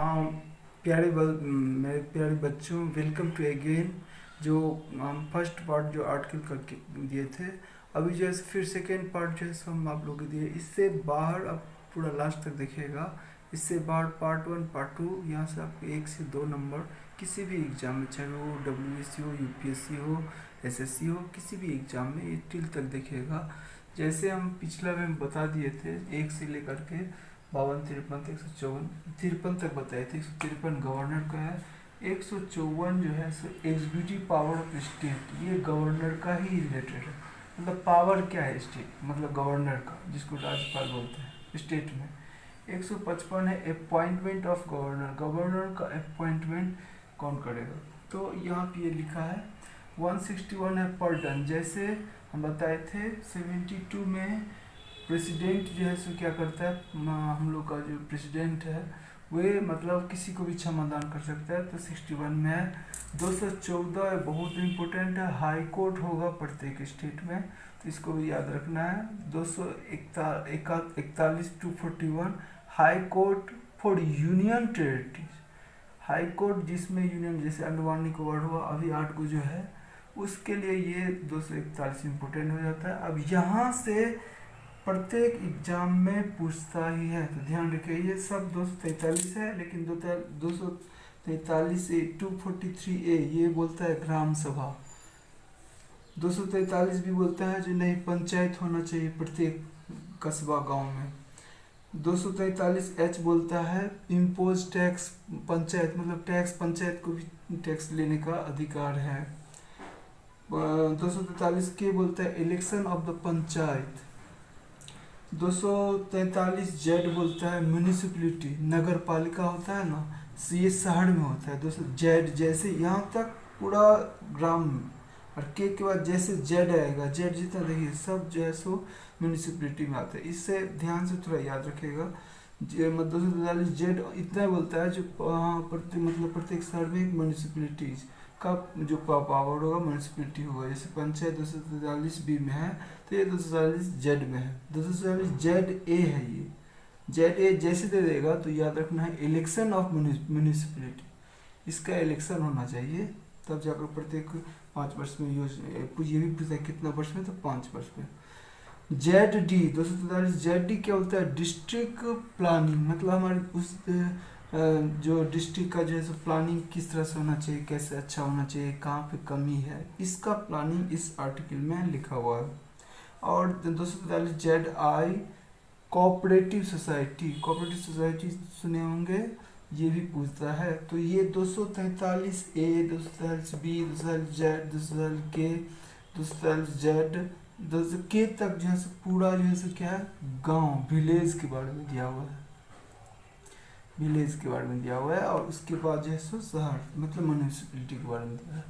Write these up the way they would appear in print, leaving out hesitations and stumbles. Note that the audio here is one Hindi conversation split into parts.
आम, मेरे प्यारे बच्चों, वेलकम टू अगेन। जो हम फर्स्ट पार्ट जो आर्टिकल करके दिए थे, अभी जो है फिर सेकेंड पार्ट जो है सो हम आप लोग को दिए। इससे बाहर आप पूरा लास्ट तक देखिएगा। इससे बाहर पार्ट 1 पार्ट 2 यहाँ से आपको 1 से 2 नंबर किसी भी एग्जाम में, चाहे वो WBC हो, UPSC हो, SSC हो, किसी भी एग्जाम में ये टिल तक देखिएगा। जैसे हम पिछला में बता दिए थे 1 से लेकर के 52, 53, 154, 53 तक बताए थे। 153 गवर्नर का है। 154 जो है सो एग्जीक्यूटिव पावर ऑफ स्टेट, ये गवर्नर का ही रिलेटेड है। मतलब पावर क्या है स्टेट, मतलब गवर्नर का, जिसको राज्यपाल बोलते हैं स्टेट में। 155 है अपॉइंटमेंट ऑफ गवर्नर, गवर्नर का अपॉइंटमेंट कौन करेगा, तो यहाँ पे ये लिखा है। 161 है पर्डन, जैसे हम बताए थे 72 में प्रेसिडेंट जो है सो क्या करता है, हम लोग का जो प्रेसिडेंट है वे मतलब किसी को भी क्षमादान कर सकता है, तो 61 में है। 214 बहुत इम्पोर्टेंट है, हाई कोर्ट होगा प्रत्येक स्टेट में, तो इसको भी याद रखना है। 241 to 41 high court for union territories, high court जिसमें यूनियन, जैसे अंडमान निकोबार हुआ, अभी 8 को जो है उसके लिए ये 241 इम्पोर्टेंट हो जाता है। अब यहाँ से प्रत्येक एग्जाम में पूछता ही है, तो ध्यान रखिए। ये सब 243 है, लेकिन 243 ए 243A ये बोलता है ग्राम सभा। 243 भी बोलता है जो नहीं पंचायत होना चाहिए प्रत्येक कस्बा गांव में। 243H बोलता है इम्पोज टैक्स, पंचायत मतलब टैक्स, पंचायत को भी टैक्स लेने का अधिकार है। 243K बोलता है election of the panchayat. 243Z बोलता है म्यूनिसिपलिटी, नगर पालिका होता है ना, ये शहर में होता है। 200Z जैसे यहाँ तक पूरा ग्राम में, और के बाद जैसे जेड आएगा, जेड जितना देखिए सब जो है सो म्यूनिसिपलिटी में आता है। इससे ध्यान से थोड़ा याद रखिएगा। 243Z इतना बोलता है जो मतलब प्रत्येक शहर में एक म्यूनिसिपलिटीज का जो पावर होगा म्यूनिसिपलिटी होगा। जैसे पंचायत 243B में है, तो ये 243Z में है। 243ZA है, ये ZA जैसे दे देगा तो याद रखना है इलेक्शन ऑफ म्यूनिसिपलिटी, इसका इलेक्शन होना चाहिए, तब जाकर प्रत्येक 5 वर्ष में ये भी पूछता है कितना वर्ष में, तो 5 वर्ष में। ZD 243ZD क्या होता है, डिस्ट्रिक्ट प्लानिंग, मतलब हमारे उस जो डिस्ट्रिक्ट का जो है सो प्लानिंग किस तरह से होना चाहिए, कैसे अच्छा होना चाहिए, कहाँ पे कमी है, इसका प्लानिंग इस आर्टिकल में लिखा हुआ है। और 243ZI cooperative society, cooperative society सुने होंगे, ये भी पूछता है। तो ये 243A, 243B, 243Z, 243K, 243Z, 200K तक जो है पूरा जो है क्या है, गांव, विलेज के बारे में दिया हुआ है, विलेज के बारे में दिया हुआ है। और उसके बाद जो है सो शहर मतलब म्यूनिसिपलिटी के बारे में दिया है।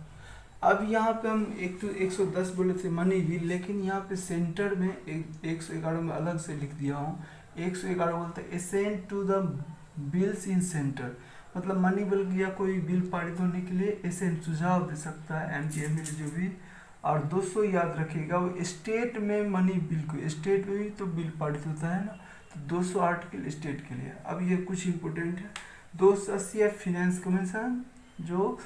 अब यहाँ पे हम 110 बोले थे मनी बिल, लेकिन यहाँ पे सेंटर में 111 में अलग से लिख दिया हूँ। 111 बोलते हैं assent to the bills in centre, मतलब मनी बिल या कोई बिल पारित होने के लिए असेंट सुझाव दे सकता है MP MLA जो भी। और 200 याद रखिएगा, वो स्टेट में मनी बिल को, स्टेट में भी तो बिल पारित होता है ना, तो 200 आर्टिकल स्टेट के लिए। अब ये कुछ इम्पोर्टेंट है। 280 है फिनेंस कमीशन, जो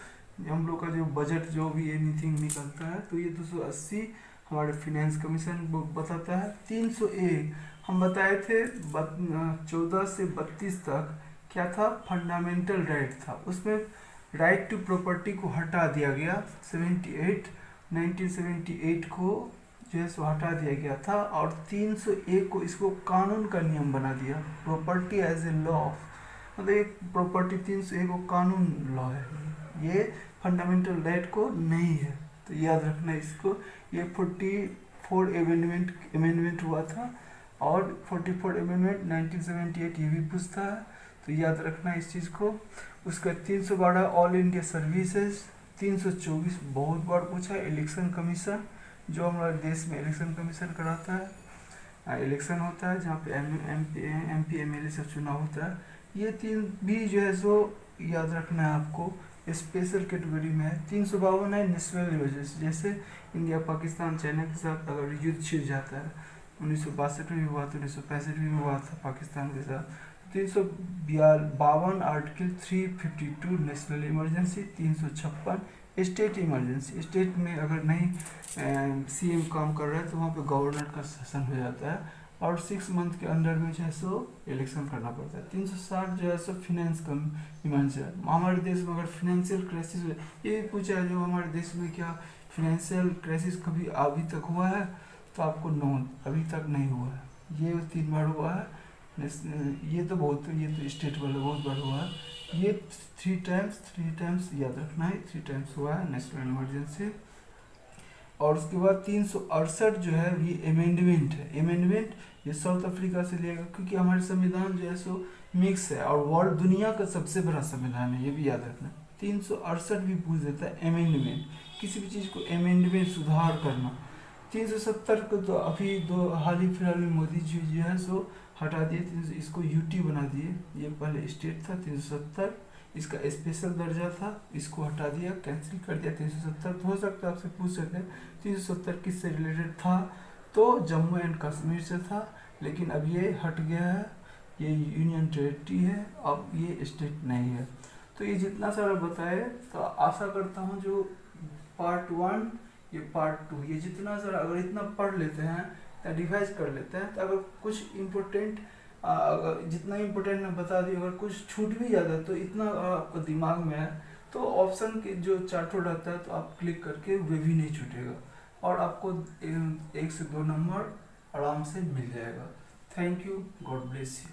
हम लोग का जो बजट जो भी एनीथिंग निकलता है, तो ये 280 हमारे फिनेंस कमीशन बताता है। 301 हम बताए थे 14 से 32 तक क्या था, फंडामेंटल राइट था, उसमें राइट टू प्रॉपर्टी को हटा दिया गया। 1978 को जो है सो हटा दिया गया था। और 301 को इसको कानून का नियम बना दिया, प्रॉपर्टी एज ए लॉ, मतलब एक प्रॉपर्टी 301 को कानून लॉ है, ये फंडामेंटल राइट को नहीं है, तो याद रखना इसको। ये 44 अमेंडमेंट हुआ था, और 44 अमेंडमेंट 1978 ये भी पूछता है, तो याद रखना इस चीज़ को। उसका 312 ऑल इंडिया सर्विसेज। 324 बहुत बार पूछा है, इलेक्शन कमीशन, जो हमारे देश में इलेक्शन कमीशन कराता है, इलेक्शन होता है जहाँ पे MP MLA सब चुनाव होता है। ये 3 भी जो है सो याद रखना है आपको, स्पेशल कैटेगरी में है। 352 है नेशनल रिवेंज, जैसे इंडिया पाकिस्तान चाइना के साथ अगर युद्ध छिड़ जाता है, 1962 में भी हुआ था, 1965 में भी हुआ था पाकिस्तान के साथ, 352 article 352 national emergency, 356 state emergency. State में अगर नहीं सीएम काम कर रहा है तो वहाँ पे गवर्नर का शासन हो जाता है और 6 मंथ के अंदर में जो है सो इलेक्शन करना पड़ता है। 360 जो है सो फिनेंस का इमरजेंसी। हमारे देश में अगर फिनेंशियल क्राइसिस, ये भी पूछा है जो हमारे देश में क्या फिनेंशियल क्राइसिस कभी अभी तक हुआ है, तो आपको नो, अभी तक नहीं हुआ है। ये 3 बार हुआ है, ये तो स्टेट वाला बहुत बार हुआ है। ये 3 टाइम्स याद रखना है, 3 टाइम्स हुआ है नेशनल इमरजेंसी। और उसके बाद 368 जो है ये अमेंडमेंट है। अमेंडमेंट ये साउथ अफ्रीका से लिया गया, क्योंकि हमारे संविधान जो है सो मिक्स है और वर्ल्ड दुनिया का सबसे बड़ा संविधान है, ये भी याद रखना। 368 भी पूछ देता है अमेंडमेंट, किसी भी चीज़ को अमेंडमेंट सुधार करना। 370 को तो अभी हाल ही फिलहाल में मोदी जी जो है सो हटा दिए, इसको यूटी बना दिए। ये पहले स्टेट था 370, इसका स्पेशल दर्जा था, इसको हटा दिया, कैंसिल कर दिया 370। तो हो सकता है आपसे पूछ सकते हैं 370 किससे रिलेटेड था, तो जम्मू एंड कश्मीर से था, लेकिन अब ये हट गया है, ये यूनियन टेरिटरी है, अब ये स्टेट नहीं है। तो ये जितना सारा बताए, तो आशा करता हूँ जो पार्ट 1 ये पार्ट 2 ये जितना सारा अगर इतना पढ़ लेते हैं या रिवाइज कर लेते हैं, तो अगर कुछ इम्पोर्टेंट जितना इम्पोर्टेंट मैं बता दी, अगर कुछ छूट भी जाता है तो इतना आपको दिमाग में है, तो ऑप्शन के जो चार्टो रहता है तो आप क्लिक करके वे भी नहीं छूटेगा और आपको 1 से 2 नंबर आराम से मिल जाएगा। Thank you, God bless you.